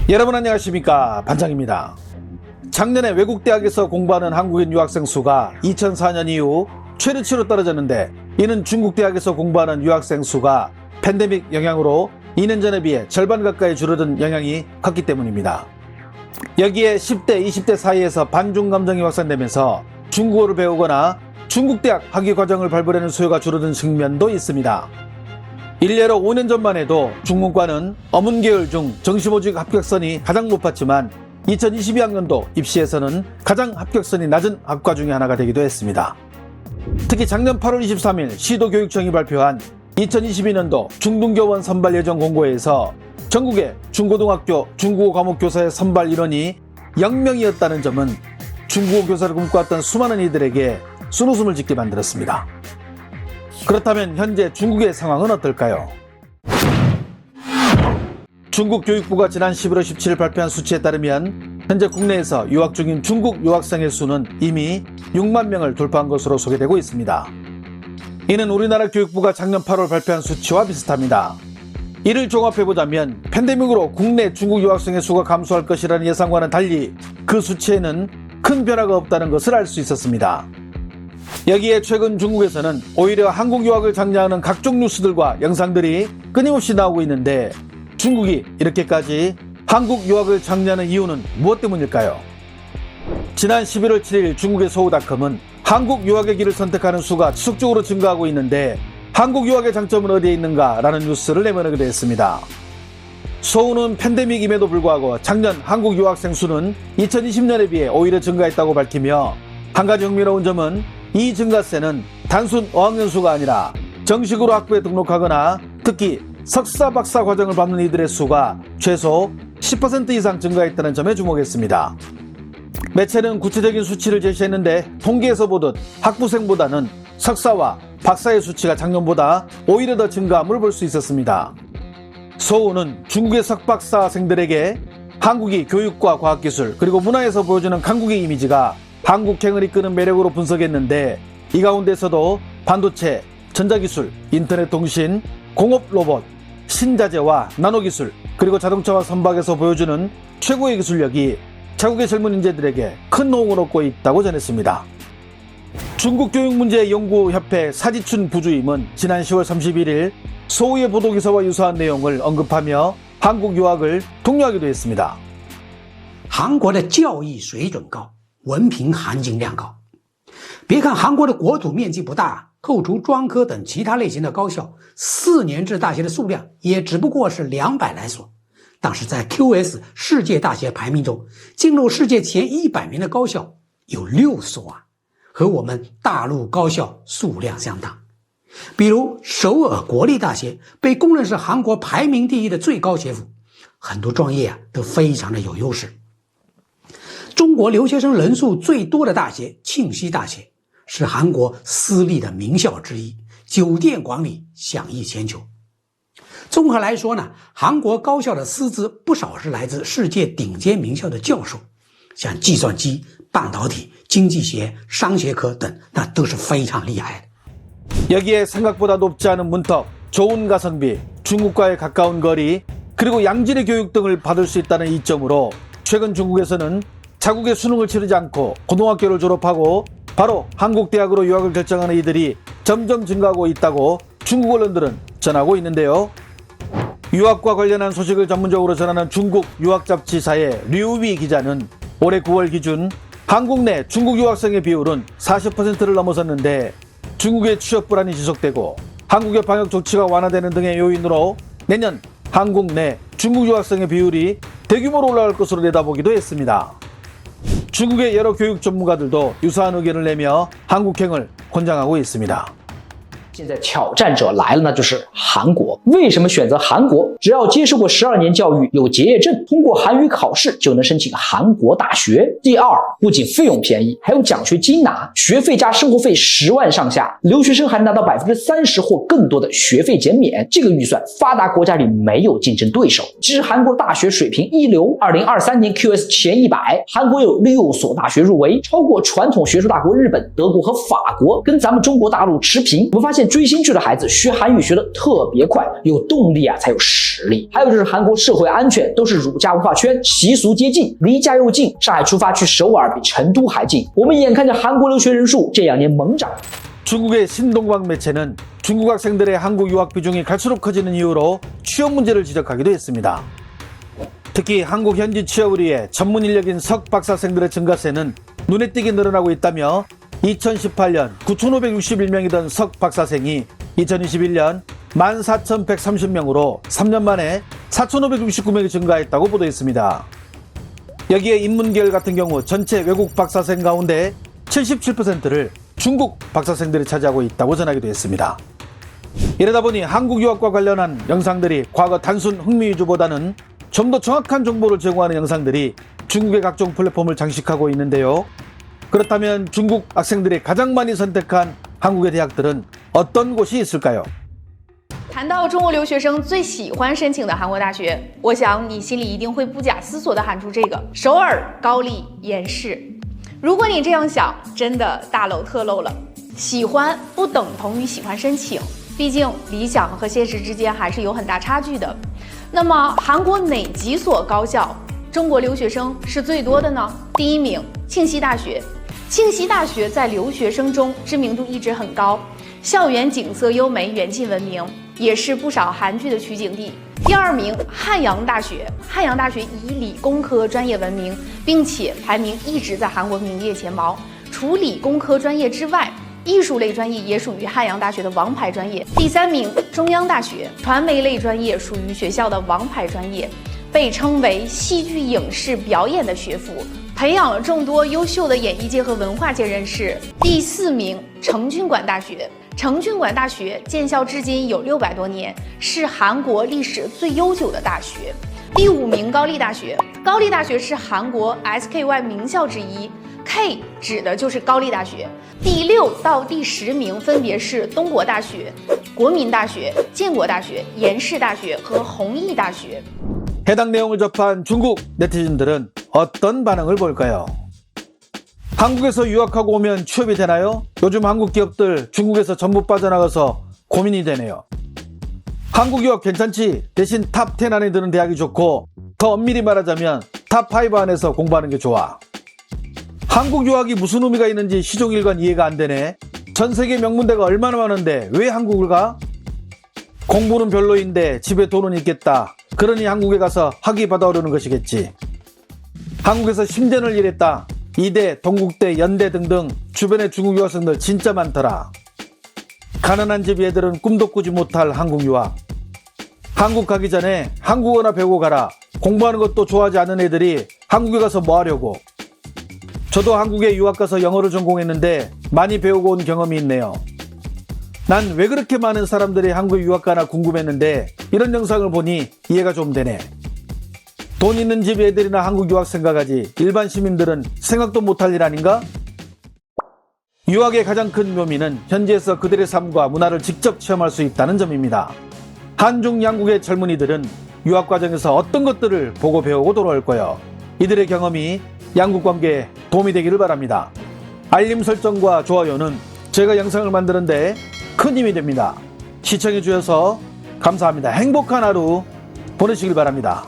여러분 안녕하십니까, 반장입니다. 작년에 외국 대학에서 공부하는 한국인 유학생 수가 2004년 이후 최대치로 떨어졌는데, 이는 중국 대학에서 공부하는 유학생 수가 팬데믹 영향으로 2년 전에 비해 절반 가까이 줄어든 영향이 컸기 때문입니다. 여기에 10대, 20대 사이에서 반중 감정이 확산되면서 중국어를 배우거나 중국 대학 학위 과정을 밟으려는 수요가 줄어든 측면도 있습니다. 일례로 5년 전만 해도 중문과는 어문계열 중 정시모집 합격선이 가장 높았지만 2022학년도 입시에서는 가장 합격선이 낮은 학과 중에 하나가 되기도 했습니다. 특히 작년 8월 23일 시도교육청이 발표한 2022년도 중등교원 선발 예정 공고에서 전국의 중고등학교 중국어 과목 교사의 선발 인원이 0명이었다는 점은 중국어 교사를 꿈꿔왔던 수많은 이들에게 순웃음을 짓게 만들었습니다. 그렇다면 현재 중국의 상황은 어떨까요? 중국 교육부가 지난 11월 17일 발표한 수치에 따르면 현재 국내에서 유학 중인 중국 유학생의 수는 이미 6만 명을 돌파한 것으로 소개되고 있습니다. 이는 우리나라 교육부가 작년 8월 발표한 수치와 비슷합니다. 이를 종합해보자면 팬데믹으로 국내 중국 유학생의 수가 감소할 것이라는 예상과는 달리 그 수치에는 큰 변화가 없다는 것을 알 수 있었습니다. 여기에 최근 중국에서는 오히려 한국 유학을 장려하는 각종 뉴스들과 영상들이 끊임없이 나오고 있는데, 중국이 이렇게까지 한국 유학을 장려하는 이유는 무엇 때문일까요? 지난 11월 7일 중국의 소우닷컴은 한국 유학의 길을 선택하는 수가 지속적으로 증가하고 있는데 한국 유학의 장점은 어디에 있는가라는 뉴스를 내보내기도 했습니다. 소우는 팬데믹임에도 불구하고 작년 한국 유학생 수는 2020년에 비해 오히려 증가했다고 밝히며, 한 가지 흥미로운 점은 이 증가세는 단순 어학연 수가 아니라 정식으로 학부에 등록하거나 특히 석사, 박사 과정을 밟는 이들의 수가 최소 10% 이상 증가했다는 점에 주목했습니다. 매체는 구체적인 수치를 제시했는데, 통계에서 보듯 학부생보다는 석사와 박사의 수치가 작년보다 오히려 더 증가함을 볼 수 있었습니다. 소우는 중국의 석박사생들에게 한국이 교육과 과학기술 그리고 문화에서 보여주는 강국의 이미지가 한국행을 이끄는 매력으로 분석했는데, 이 가운데서도 반도체, 전자기술, 인터넷 통신, 공업 로봇, 신자재와 나노기술 그리고 자동차와 선박에서 보여주는 최고의 기술력이 자국의 젊은 인재들에게 큰 호응을 얻고 있다고 전했습니다. 중국교육문제연구협회 사지춘 부주임은 지난 10월 31일 소우의 보도기사와 유사한 내용을 언급하며 한국 유학을 독려하기도 했습니다. 韩国的教育水准高，文凭含金量高。别看韩国的国土面积不大，扣除专科等其他类型的高校，4年制大学的数量也只不过是200来所。但是在 QS 世界大学排名中，进入世界前100名的高校有6所啊，和我们大陆高校数量相当。比如首尔国立大学被公认是韩国排名第1的最高学府，很多专业都非常的有优势。中国留学生人数最多的大学庆熙大学是韩国私立的名校之一，酒店管理享誉全球。综合来说呢，韩国高校的师资不少是来自世界顶尖名校的教授，像计算机、半导体、经济学、商学科等，那都是非常厉害的。 여기에 생각보다 높지 않은 문턱, 좋은 가성비, 중국과의 가까운 거리, 그리고 양질의 교육 등을 받을 수 있다는 이점으로 최근 중국에서는 자국의 수능을 치르지 않고 고등학교를 졸업하고 바로 한국 대학으로 유학을 결정하는 이들이 점점 증가하고 있다고 중국 언론들은 전하고 있는데요. 유학과 관련한 소식을 전문적으로 전하는 중국 유학 잡지사의 류위 기자는 올해 9월 기준 한국 내 중국 유학생의 비율은 40%를 넘어섰는데, 중국의 취업 불안이 지속되고 한국의 방역 조치가 완화되는 등의 요인으로 내년 한국 내 중국 유학생의 비율이 대규모로 올라갈 것으로 내다보기도 했습니다. 중국의 여러 교육 전문가들도 유사한 의견을 내며 한국행을 권장하고 있습니다. 现在挑战者来了，那就是韩国。为什么选择韩国？只要接受过12年教育，有结业证，通过韩语考试就能申请韩国大学。第二，不仅费用便宜，还有奖学金拿，学费加生活费10万上下，留学生还拿到30%或更多的学费减免。这个预算，发达国家里没有竞争对手。其实韩国大学水平一流，2023年 QS 前100，韩国有6所大学入围，超过传统学术大国日本、德国和法国，跟咱们中国大陆持平。我们发现现追星剧的孩子学韩语学得特别快，有动力啊才有实力。还有就是韩国社会安全，都是儒家文化圈，习俗接近，离家又近，上海出发去首尔比成都还近。我们眼看着韩国留学人数这2年猛涨。 중국의 신동방 매체는 중국 학생들의 한국 유학 비중이 갈수록 커지는 이유로 취업 문제를 지적하기도 했습니다. 특히 한국 현지 취업을 위해 전문 인력인 석 박사생들의 증가세는 눈에 띄게 늘어나고 있다며 2018년 9,561명이던 석 박사생이 2021년 14,130명으로 3년 만에 4,569명이 증가했다고 보도했습니다. 여기에 인문계열 같은 경우 전체 외국 박사생 가운데 77%를 중국 박사생들이 차지하고 있다고 전하기도 했습니다. 이러다 보니 한국 유학과 관련한 영상들이 과거 단순 흥미 위주보다는 좀 더 정확한 정보를 제공하는 영상들이 중국의 각종 플랫폼을 장식하고 있는데요. 그렇다면 중국 학생들이 가장 많이 선택한 한국의 대학들은 어떤 곳이 있을까요? 谈到中国留学生最喜欢申请的韩国大学，我想你心里一定会不假思索地喊出这个：首尔、高丽、延世。如果你这样想，真的大漏特漏了。喜欢不等同于喜欢申请，毕竟理想和现实之间还是有很大差距的。那么，韩国哪几所高校中国留学生是最多的呢？第1名，庆熙大学。庆熙大学在留学生中知名度一直很高，校园景色优美，远近闻名，也是不少韩剧的取景地。第2名，汉阳大学。汉阳大学以理工科专业闻名，并且排名一直在韩国名列前茅。除理工科专业之外，艺术类专业也属于汉阳大学的王牌专业。第3名，中央大学。传媒类专业属于学校的王牌专业，被称为戏剧影视表演的学府，培养了众多优秀的演艺界和文化界人士。第4名，成均馆大学。成均馆大学建校至今有600多年，是韩国历史最悠久的大学。第5名，高丽大学。高丽大学是韩国 SKY 名校之一。K 指的就是高丽大学。第6到第10名分别是东国大学、国民大学、建国大学、延世大学和弘毅大学。 해당 내용을 접한 중국 네티즌들은 어떤 반응을 보일까요? 한국에서 유학하고 오면 취업이 되나요? 요즘 한국 기업들 중국에서 전부 빠져나가서 고민이 되네요. 한국 유학 괜찮지? 대신 탑 10 안에 드는 대학이 좋고 더 엄밀히 말하자면 탑 5 안에서 공부하는 게 좋아. 한국 유학이 무슨 의미가 있는지 시종일관 이해가 안 되네. 전 세계 명문대가 얼마나 많은데 왜 한국을 가? 공부는 별로인데 집에 돈은 있겠다. 그러니 한국에 가서 학위 받아오려는 것이겠지. 한국에서 10년을 일했다. 이대, 동국대, 연대 등등 주변에 중국 유학생들 진짜 많더라. 가난한 집 애들은 꿈도 꾸지 못할 한국 유학. 한국 가기 전에 한국어나 배우고 가라. 공부하는 것도 좋아하지 않는 애들이 한국에 가서 뭐 하려고. 저도 한국에 유학 가서 영어를 전공했는데 많이 배우고 온 경험이 있네요. 난 왜 그렇게 많은 사람들이 한국에 유학 가나 궁금했는데 이런 영상을 보니 이해가 좀 되네. 돈 있는 집 애들이나 한국 유학 생각하지 일반 시민들은 생각도 못할 일 아닌가? 유학의 가장 큰 묘미는 현지에서 그들의 삶과 문화를 직접 체험할 수 있다는 점입니다. 한중 양국의 젊은이들은 유학 과정에서 어떤 것들을 보고 배우고 돌아올 거요. 이들의 경험이 양국 관계에 도움이 되기를 바랍니다. 알림 설정과 좋아요는 제가 영상을 만드는데 큰 힘이 됩니다. 시청해 주셔서 감사합니다. 행복한 하루 보내시길 바랍니다.